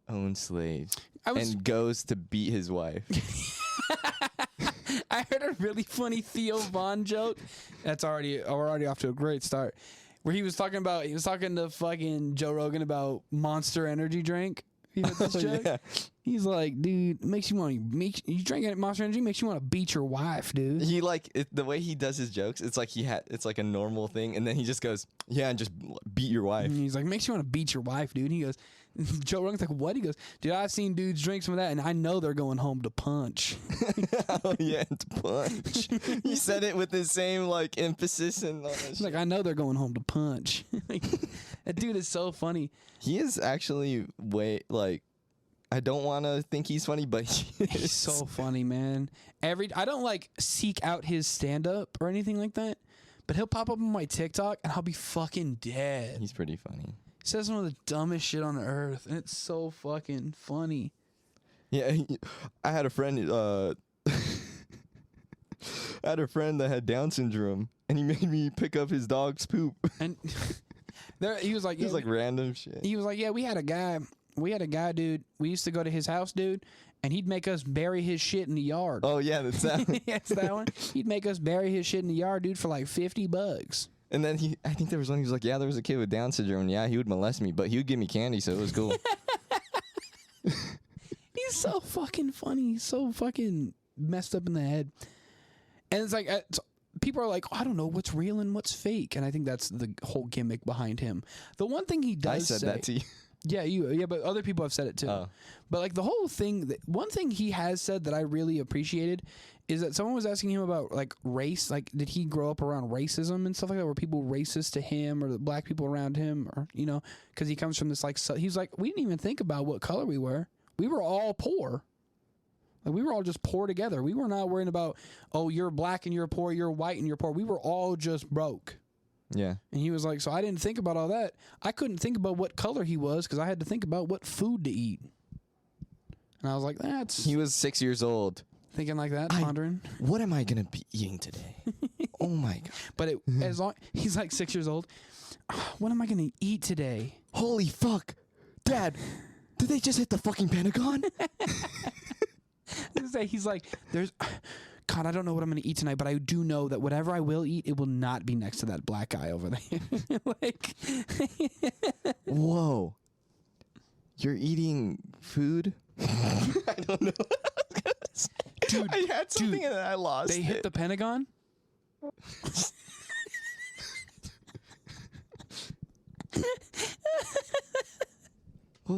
own slaves. And goes to beat his wife. I heard a really funny Theo Von joke. We're already off to a great start. Where he was talking to fucking Joe Rogan about Monster Energy drink. You heard this joke? Yeah. He's like, dude, you drink Monster Energy makes you want to beat your wife, dude. He the way he does his jokes, it's like a normal thing, and then he just goes, yeah, and just beat your wife. And he's like, makes you want to beat your wife, dude. And he goes, Joe Rogan's like, what? He goes, dude, I've seen dudes drink some of that, and I know they're going home to punch. Oh yeah, to punch. He said it with the same emphasis and all that shit. Like, I know they're going home to punch. That dude is so funny. He is actually I don't want to think he's funny, but he's so funny, man. I don't seek out his stand up or anything like that, but he'll pop up on my TikTok and I'll be fucking dead. He's pretty funny. He says some of the dumbest shit on earth, and it's so fucking funny. Yeah, I had a friend. I had a friend that had Down syndrome, and he made me pick up his dog's poop. And he was like, it was like random shit. He was like, yeah, we had a guy, dude. We used to go to his house, dude, and he'd make us bury his shit in the yard. Oh yeah, that's that one. That's that one. He'd make us bury his shit in the yard, dude, for like $50. And then I think there was one. He was like, yeah, there was a kid with Down syndrome. And yeah, he would molest me, but he would give me candy, so it was cool. He's so fucking funny. He's so fucking messed up in the head. And it's like, people are like, I don't know what's real and what's fake. And I think that's the whole gimmick behind him. The one thing he does I said that to you. Yeah, but other people have said it too. Oh. But like the whole thing, one thing he has said that I really appreciated is that someone was asking him about like race, like did he grow up around racism and stuff like that? Were people racist to him or the black people around him, or because he comes from this like he's like, we didn't even think about what color we were. We were all poor. Like we were all just poor together. We were not worrying about, oh, you're black and you're poor, you're white and you're poor. We were all just broke. Yeah. And he was like, so I didn't think about all that. I couldn't think about what color he was because I had to think about what food to eat. And I was like, He was 6 years old. Thinking like that, pondering. What am I going to be eating today? Oh my God. But as long he's like 6 years old. What am I going to eat today? Holy fuck. Dad, did they just hit the fucking Pentagon? He's like, God, I don't know what I'm going to eat tonight, but I do know that whatever I will eat, it will not be next to that black guy over there. Like, whoa. You're eating food? I don't know. Dude, I had something and I lost They hit the Pentagon? What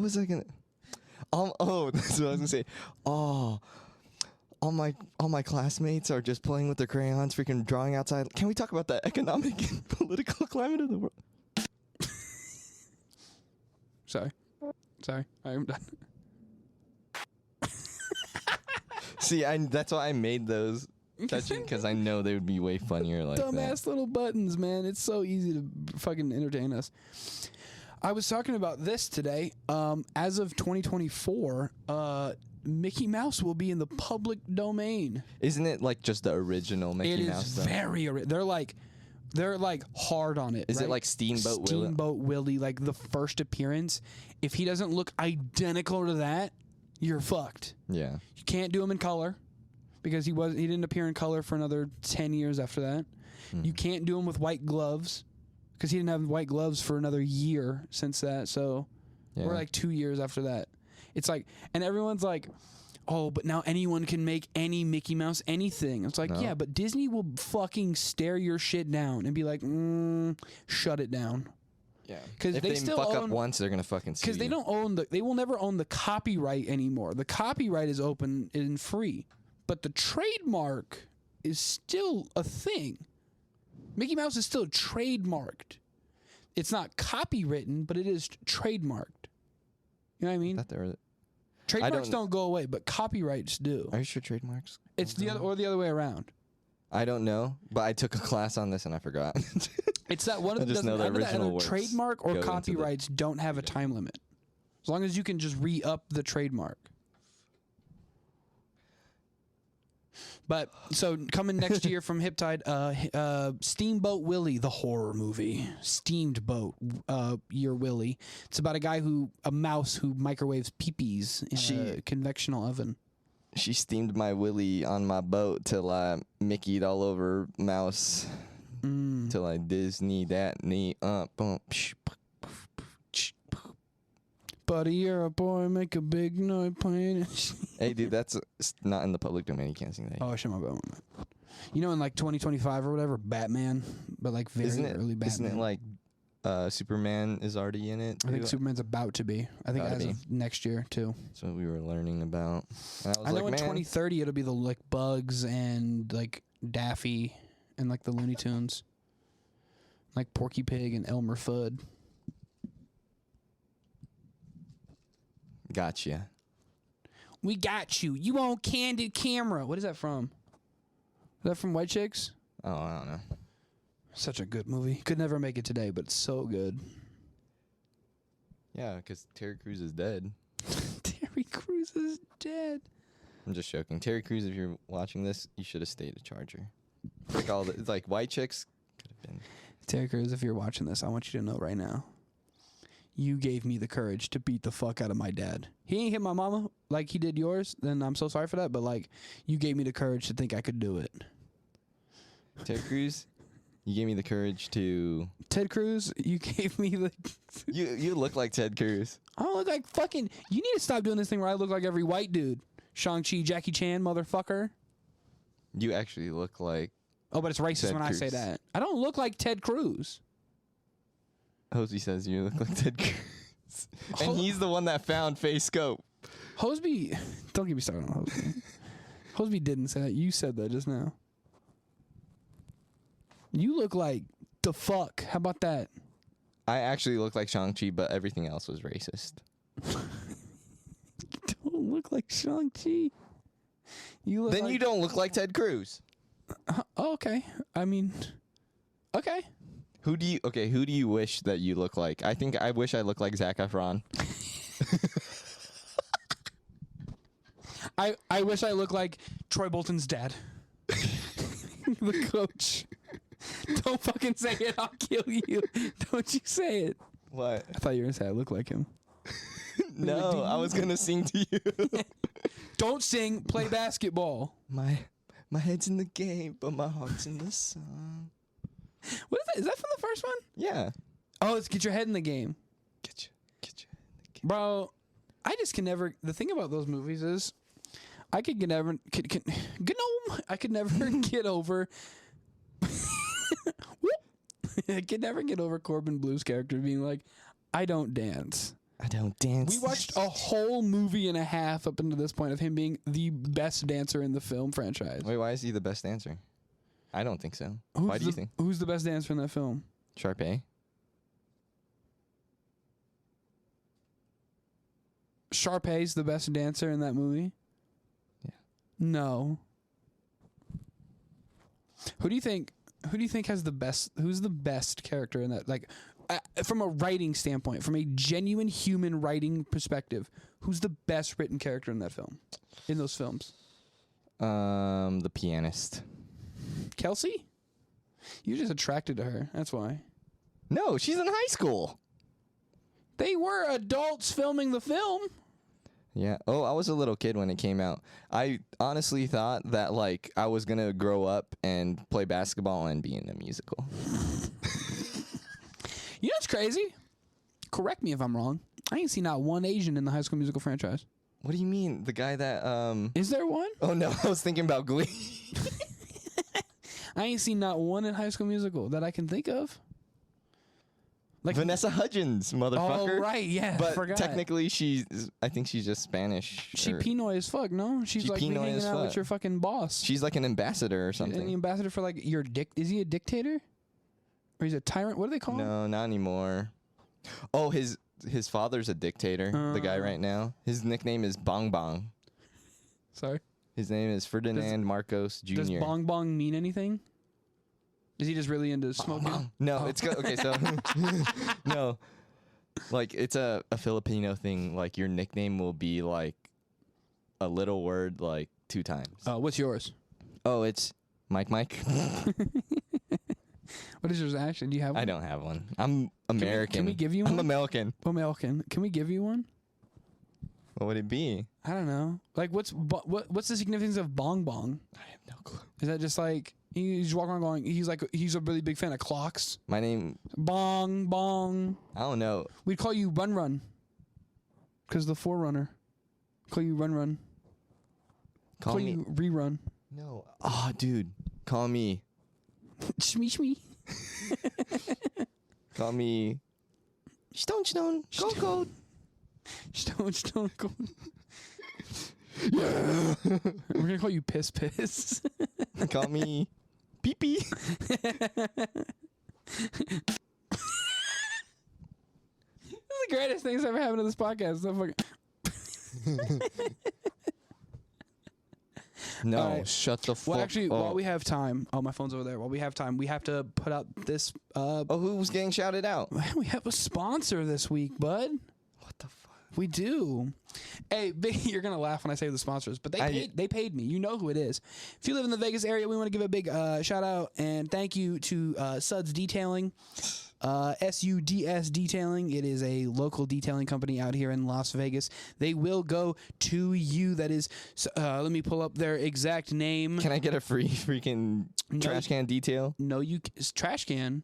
was I gonna? Oh, that's what I was gonna say. Oh, all my classmates are just playing with their crayons, freaking drawing outside. Can we talk about the economic and political climate of the world? Sorry, I am done. See, that's why I made those touching, because I know they would be way funnier like Dumbass little buttons, man. It's so easy to fucking entertain us. I was talking about this today. As of 2024, Mickey Mouse will be in the public domain. Isn't it like just the original Mickey Mouse? It is very. They're like hard on it. Is right? it like Steamboat Willie? Steamboat Willie, like the first appearance. If he doesn't look identical to that, you're fucked. Yeah. You can't do him in color because he didn't appear in color for another 10 years after that. You can't do him with white gloves because he didn't have white gloves for another year since that. So we're like 2 years after that. It's like, and everyone's like, oh, but now anyone can make any Mickey Mouse anything. It's like, yeah, but Disney will fucking stare your shit down and be like, shut it down. Yeah, because if they still fuck up once, they're gonna fucking sue you. Because they don't own they will never own the copyright anymore. The copyright is open and free, but the trademark is still a thing. Mickey Mouse is still trademarked. It's not copywritten, but it is trademarked. You know what I mean? Trademarks don't go away, but copyrights do. Are you sure trademarks? It's the other way around. I don't know, but I took a class on this and I forgot. It's that one of the original trademark or copyrights don't have a time limit. As long as you can just re-up the trademark. But so coming next year from Hiptide, Steamboat Willie, the horror movie. Steamed Boat, Your Willie. It's about a mouse who microwaves peepees in a convectional oven. She steamed my willy on my boat till I Mickey'd all over mouse. Till I Disney that knee up. Buddy, you're a boy, make a big noise playing. Hey, dude, that's not in the public domain. You can't sing that. Oh, shit, my bad. You know, in like 2025 or whatever, Batman, but like very early Batman. Isn't it like Superman is already in it? I think Superman's about to be. I think as of next year too. That's what we were learning about. I know in 2030 it'll be the like Bugs and like Daffy and like the Looney Tunes, like Porky Pig and Elmer Fudd. Gotcha. We got you. You on Candid Camera. What is that from? Is that from White Chicks? Oh, I don't know. Such a good movie. Could never make it today, but it's so good. Yeah, because Terry Crews is dead. Terry Crews is dead. I'm just joking. Terry Crews, if you're watching this, you should have stayed a Charger. Like all the like white chicks could have been. Terry Crews, if you're watching this, I want you to know right now. You gave me the courage to beat the fuck out of my dad. He ain't hit my mama like he did yours, then I'm so sorry for that. But like, you gave me the courage to think I could do it. Ted Cruz, you gave me the courage to. Ted Cruz, you gave me the. You look like Ted Cruz. I don't look like fucking. You need to stop doing this thing where I look like every white dude. Shang-Chi, Jackie Chan, motherfucker. You actually look like. Oh, but it's racist Ted when Cruz. I say that. I don't look like Ted Cruz. Hosey says you look like Ted Cruz. And he's the one that found Face Scope. Hosby, don't get me started on Hosby. Hosby didn't say that. You said that just now. You look like the fuck. How about that? I actually look like Shang-Chi, but everything else was racist. You don't look like Shang-Chi. You look Then like... you don't look like Ted Cruz. Oh, okay. I mean, okay. Who do you wish that you look like? I wish I looked like Zac Efron. I wish I looked like Troy Bolton's dad. The coach. Don't fucking say it. I'll kill you. Don't you say it. What? I thought you were going to say I look like him. No, I was going to sing to you. Don't sing. Play basketball. My head's in the game, but my heart's in the song. What is that? Is that from the first one? Yeah. Oh, it's Get Your Head in the Game. Get your head in the game. Bro, I just can never... The thing about those movies is I could never get over... I could never get over Corbin Blue's character being like, I don't dance. I don't dance. We watched a whole movie and a half up until this point of him being the best dancer in the film franchise. Wait, why is he the best dancer? I don't think so. Why do you think? Who's the best dancer in that film? Sharpay. Sharpay's the best dancer in that movie? Yeah. No. Who do you think has the best? Who's the best character in that? Like, from a writing standpoint, from a genuine human writing perspective, who's the best written character in that film? In those films? The pianist. Kelsey? You're just attracted to her. That's why. No, she's in high school. They were adults filming the film. Yeah. Oh, I was a little kid when it came out. I honestly thought that like I was gonna grow up and play basketball and be in a musical. You know what's crazy? Correct me if I'm wrong. I ain't seen not one Asian in the High School Musical franchise. What do you mean? The guy that Is there one? Oh no, I was thinking about Glee. I ain't seen not one in High School Musical that I can think of. Like Vanessa Hudgens, motherfucker. Oh right, yeah. But technically, I think she's just Spanish. She Pinoy as fuck, no? She's like hanging out with your fucking boss. She's like an ambassador or something. The ambassador for like your Is he a dictator? Or he's a tyrant? What do they call him? No, not anymore. Oh, his father's a dictator. The guy right now. His nickname is Bong Bong. Sorry. His name is Ferdinand Marcos Jr. Does Bong Bong mean anything? Is he just really into smoking? No, it's good. Okay, so no, like it's a Filipino thing. Like your nickname will be like a little word like 2 times. What's yours? Oh, it's Mike. What is yours actually? Do you have one? I don't have one. I'm American. Can we give you one? I'm American. American. Can we give you one? What would it be? I don't know. Like what's the significance of Bong Bong? I have no clue. Is that just like he's walking around going he's a really big fan of clocks? My name Bong Bong. I don't know. We'd call you Run Run. Cause the Forerunner. Call you Run Run. Call me you Rerun. No. Oh, dude. Call me Shmee Shmee. Call me Stone Cold. Stone Cold. Yeah. We're gonna call you Piss Piss. Call me Pee Pee. This is the greatest thing that's ever happened to this podcast. So fucking No, right. shut the fuck up. Well, actually, while we have time, my phone's over there. While we have time, we have to put out this. Who's getting shouted out? We have a sponsor this week, bud. What the fuck? We do. Hey, you're gonna laugh when I say the sponsors, but they paid me. You know who it is. If you live in the Vegas area, we want to give a big shout out and thank you to SUDS Detailing, SUDS Detailing. It is a local detailing company out here in Las Vegas. They will go to you. That is, let me pull up their exact name. Can I get a free freaking trash can detail? No, trash can.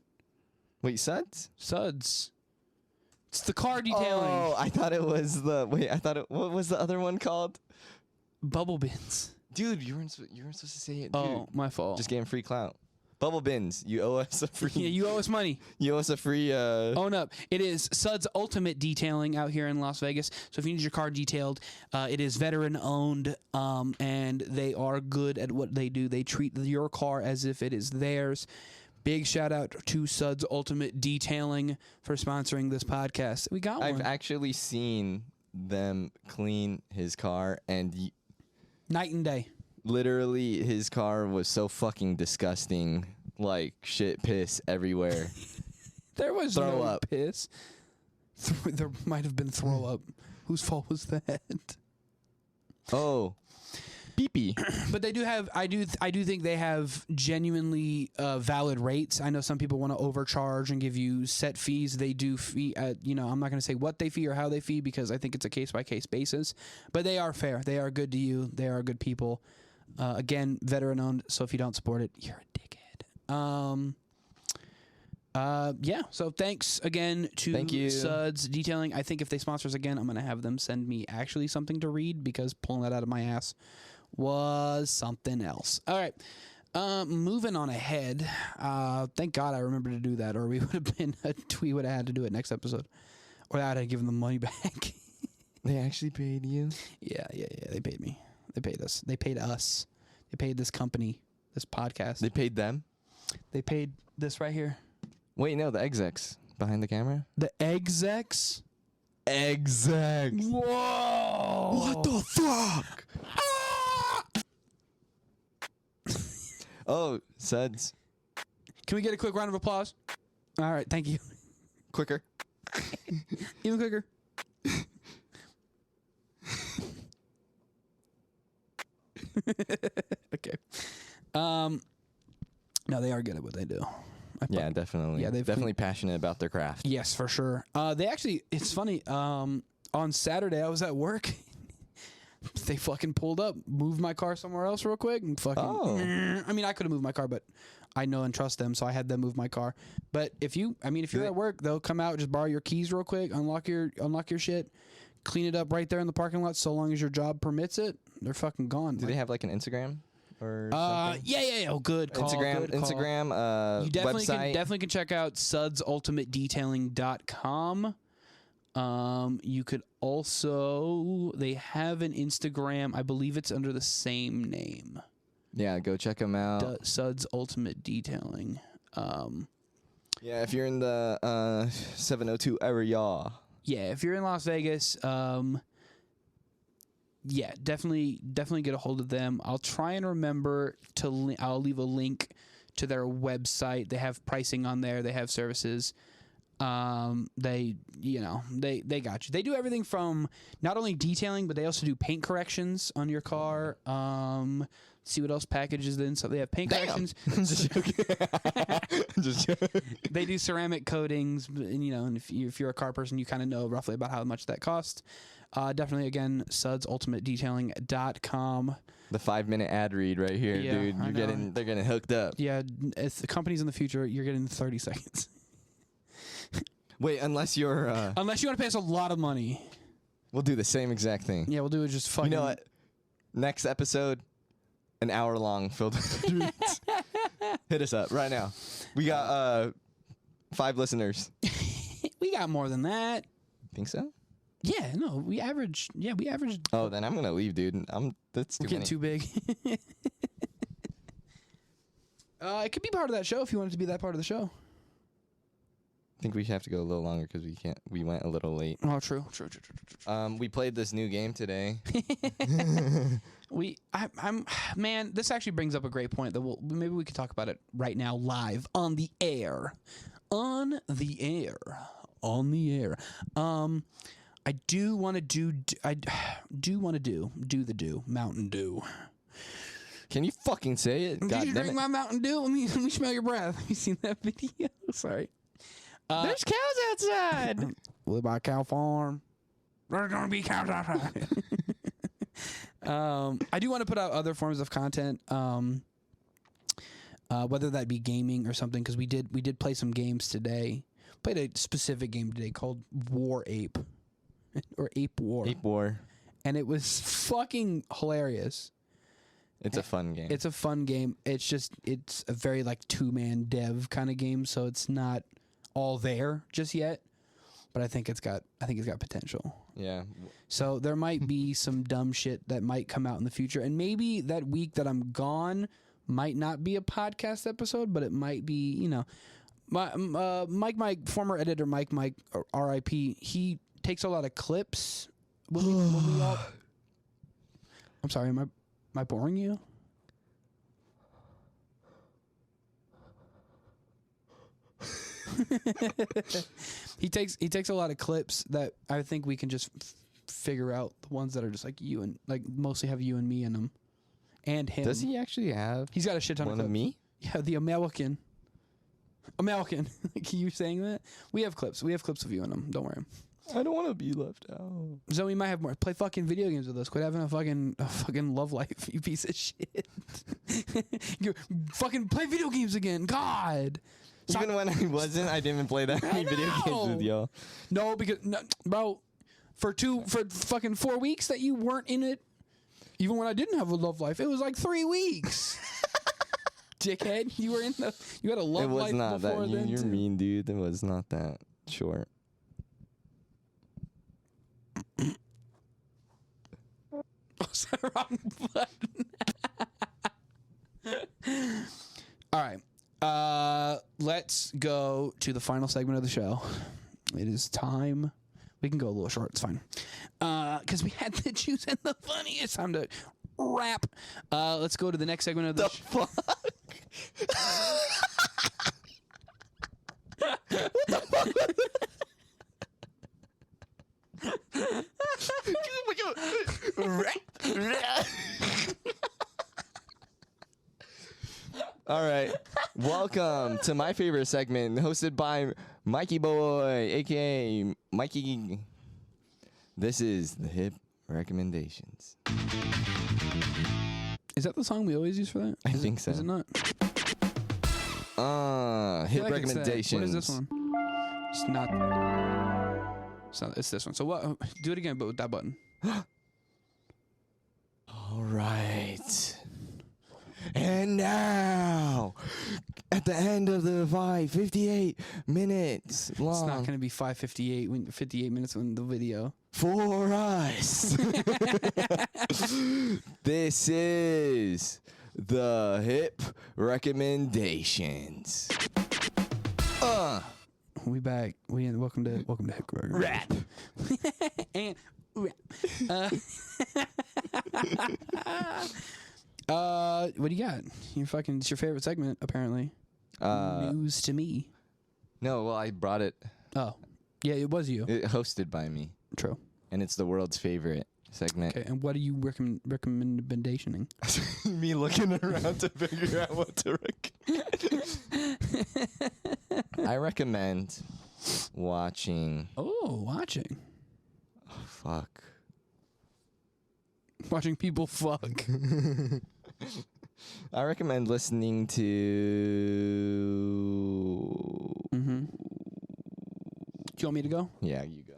Wait, SUDS? SUDS. It's the car detailing. Oh, I thought it was what was the other one called? Bubble bins. Dude, you weren't supposed to say it. Dude. Oh, my fault. Just getting free clout. Bubble bins. You owe us a free. Yeah, you owe us money. You owe us a free. Own up. It is SUDS Ultimate Detailing out here in Las Vegas. So if you need your car detailed, it is veteran owned, and they are good at what they do. They treat your car as if it is theirs. Big shout out to SUDS Ultimate Detailing for sponsoring this podcast. We got one. I've actually seen them clean his car, and night and day. Literally, his car was so fucking disgusting. Like shit, piss everywhere. There was no piss. There might have been throw up. Whose fault was that? Oh. Pee-pee. But they do have, I do think they have genuinely valid rates. I know some people want to overcharge and give you set fees. They do fee, I'm not going to say what they fee or how they fee because I think it's a case-by-case basis. But they are fair. They are good to you. They are good people. Again, veteran-owned, so if you don't support it, you're a dickhead. So thanks again to SUDS Detailing. I think if they sponsor us again, I'm going to have them send me actually something to read because pulling that out of my ass was something else. All right. Moving on ahead. Thank God I remembered to do that, or we would have had to do it next episode. Or I'd have given them money back. They actually paid you? Yeah. They paid me. They paid us. They paid us. They paid this company, this podcast. They paid them? They paid this right here. Wait, no, the execs behind the camera? The execs? Execs. Whoa! What the fuck? Oh, SUDS. Can we get a quick round of applause? All right, thank you. Quicker. Even quicker. Okay. No, they are good at what they do. Yeah, definitely. Yeah, they're definitely passionate about their craft. Yes, for sure. They actually, it's funny. On Saturday, I was at work. They fucking pulled up, moved my car somewhere else real quick, and fucking. Oh. I mean, I could have moved my car, but I know and trust them, so I had them move my car. But if you're at work, they'll come out, just borrow your keys real quick, unlock your shit, clean it up right there in the parking lot. So long as your job permits it, they're fucking gone. Do they have like an Instagram? Or something? Yeah. Oh, good call. Instagram. You definitely website. can check out SUDSUltimateDetailing.com. You could also, they have an Instagram. I believe it's under the same name. Yeah, go check them out. SUDS Ultimate Detailing. Yeah, if you're in the 702 area. Yeah, if you're in Las Vegas, yeah, definitely get a hold of them. I'll try and remember to. I'll leave a link to their website. They have pricing on there. They have services. They got you. They do everything from not only detailing, but they also do paint corrections on your car. See what else packages in. So they have paint corrections. Just joking. Just joking. They do ceramic coatings, and if you're a car person, you kind of know roughly about how much that costs. Definitely, again, SUDSUltimateDetailing.com. The 5-minute ad read right here, dude. They're getting hooked up. Yeah, if the companies in the future, you're getting 30 seconds. Wait, unless you're... Unless you want to pay us a lot of money. We'll do the same exact thing. Yeah, we'll do it just fucking... You know what? Next episode, an hour long filled with reads. Hit us up right now. We got 5 listeners. We got more than that. Think so? Yeah, no, we average. Oh, then I'm gonna leave, dude. That's getting too big. It could be part of that show if you wanted to be that part of the show. I think we have to go a little longer because we went a little late. Oh, true. We played this new game today. Man, this actually brings up a great point that maybe we could talk about it right now, live on the air. I do want to do Mountain Dew. Can you fucking say it? Did you drink my Mountain Dew? Let me smell your breath. Have you seen that video? Sorry. There's cows outside. Live by a cow farm. There's gonna be cows outside. I do want to put out other forms of content, whether that be gaming or something, because we did play some games today. Played a specific game today called War Ape, or Ape War. Ape War. And it was fucking hilarious. It's a fun game. It's a fun game. It's a very like 2-man dev kind of game, so it's not all there just yet. But I think it's got potential. Yeah. So there might be some dumb shit that might come out in the future, and maybe that week that I'm gone might not be a podcast episode, but it might be, Mike, former editor Mike, R.I.P. He takes a lot of clips. When we all, I'm sorry, am I boring you? He takes a lot of clips that I think we can just figure out the ones that are just like you and like mostly have you and me in them, and him. Does he actually have? He's got a shit ton one of clips. Of me? Yeah, the American. Like you saying that? We have clips. We have clips of you in them. Don't worry. I don't want to be left out. So we might have more. Play fucking video games with us. Quit having a fucking love life, you piece of shit. You fucking play video games again. God. Even when I wasn't, I didn't even play that many video games with y'all. No, because bro, for fucking 4 weeks that you weren't in it, even when I didn't have a love life, it was like 3 weeks. Dickhead, you had a love life. It was not before that. then You're too. mean, dude. It was not that short. Was that wrong button? All right. Let's go to the final segment of the show. It is time. We can go a little short. It's fine. Because we had the juice and the funny. It's time to wrap. Let's go to the next segment of the fuck? What the fuck? All right. Welcome to my favorite segment, hosted by Mikey Boy, aka Mikey. This is the hip recommendations. Is that the song we always use for that? I think so. Is it not? Hip recommendations. What is this one? It's not. It's this one. So what? Do it again, but with that button. All right. And now, at the end of the 58 minutes long. It's not going to be 5:58. 58 minutes in the video. For us. This is the hip recommendations. We back. Welcome to Hip Rap. And what do you got? It's your favorite segment, apparently. News to me. No, well, I brought it. Oh, yeah, it was you. Hosted by me. True. And it's the world's favorite segment. Okay, and what are you recommendationing? Me looking around to figure out what to I recommend watching. Oh, watching. Oh, fuck. Watching people fuck. I recommend listening to. Mm-hmm. Do you want me to go? Yeah, you go.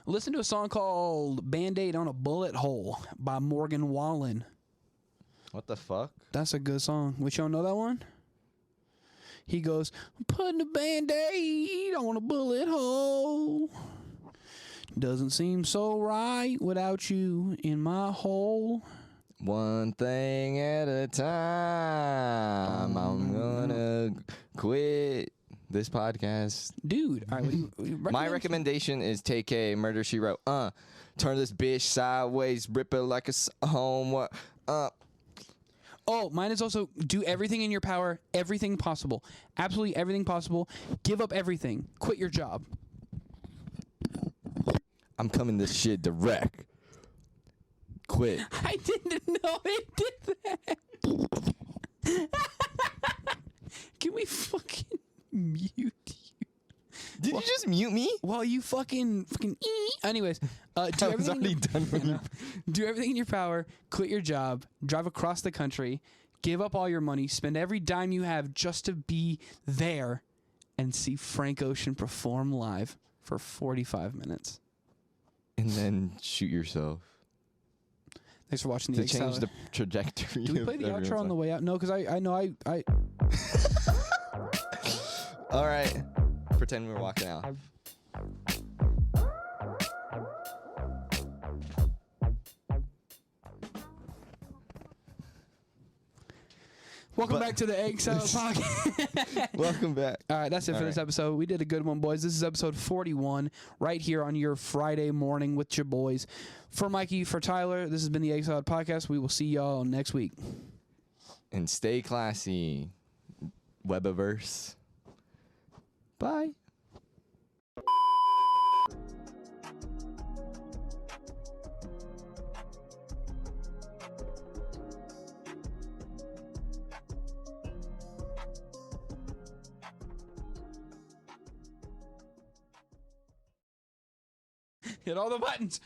Listen to a song called Band-Aid on a Bullet Hole by Morgan Wallen. What the fuck? That's a good song. Which y'all know that one? He goes, putting a Band-Aid on a bullet hole. Doesn't seem so right without you in my hole. One thing at a time. I'm gonna quit this podcast. Dude, all right, what do you My recommendation is take a Murder, She Wrote. Turn this bitch sideways, rip it like a homework. Oh, mine is also do everything in your power, everything possible. Absolutely everything possible. Give up everything. Quit your job. I'm coming this shit direct. Quit. I didn't know it did that. Can we fucking mute you? Did you just mute me? Well, you fucking. Anyways, do I was everything. already done with you. Do everything in your power. Quit your job. Drive across the country. Give up all your money. Spend every dime you have just to be there, and see Frank Ocean perform live for 45 minutes. And then shoot yourself. Thanks for watching to the change EggSalad. the trajectory. Do we play the outro on the way out? No, because I know I. All right. Pretend we're walking out. Welcome back to the EggSalad podcast. Welcome back. All right, that's it for this right. episode. We did a good one, boys. This is episode 41, right here on your Friday morning with your boys. For Mikey, for Tyler, this has been the EggSalad podcast. We will see y'all next week. And stay classy, Webiverse. Bye. Hit all the buttons.